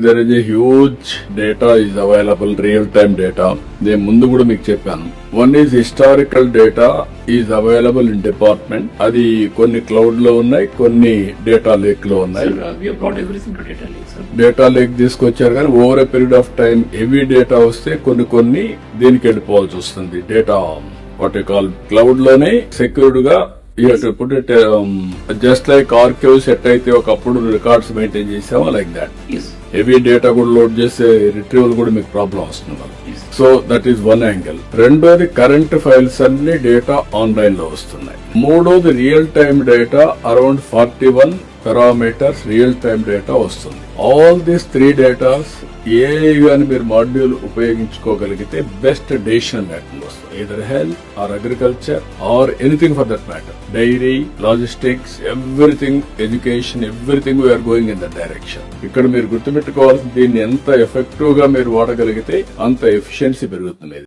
there is a huge data is available, real-time data. నేను ముందు కూడా మీకు చెప్పాను. One is historical data is available in department. అది కొన్ని క్లౌడ్ లో ఉన్నాయి, కొన్ని డేటా లేక్ లో ఉన్నాయి. డేటా లేక్ తీసుకొచ్చారు కానీ over a period of time heavy data వస్తే కొన్ని దీనికి వెళ్ళిపోవాల్సి వస్తుంది. Data what you call cloud లోనే సెక్యూర్డ్ గా జస్ట్ లైక్ ఆర్కైవ్స్ ఎట్టయితే ఒకప్పుడు రికార్డ్స్ మెయింటైన్ చేసామో లైక్ దాట్. హెవీ డేటా కూడా లోడ్ చేసే రిట్రీవల్ కూడా మీకు ప్రాబ్లం వస్తుంది. So that is one angle. రెండోది కరెంట్ ఫైల్స్ అన్ని డేటా ఆన్లైన్ లో వస్తున్నాయి. మూడోది real time data around 41 parameters real time data వస్తుంది. ఆల్ దీస్ 3 డేటాస్ ఏ గాని మీరు మాడ్యూల్ ఉపయోగించుకోగలిగితే బెస్ట్ డెసిషన్ మేకింగ్ వస్తుంది. either health or agriculture or anything for that matter. Dairy, logistics, everything, education, everything we are going in that direction. ఇక్కడ మీరు గుర్తుపెట్టుకోవాల్సింది దీన్ని ఎంత effective గా మీరు వాడగలిగితే అంత ఎఫిషియన్సీ పెరుగుతుంది.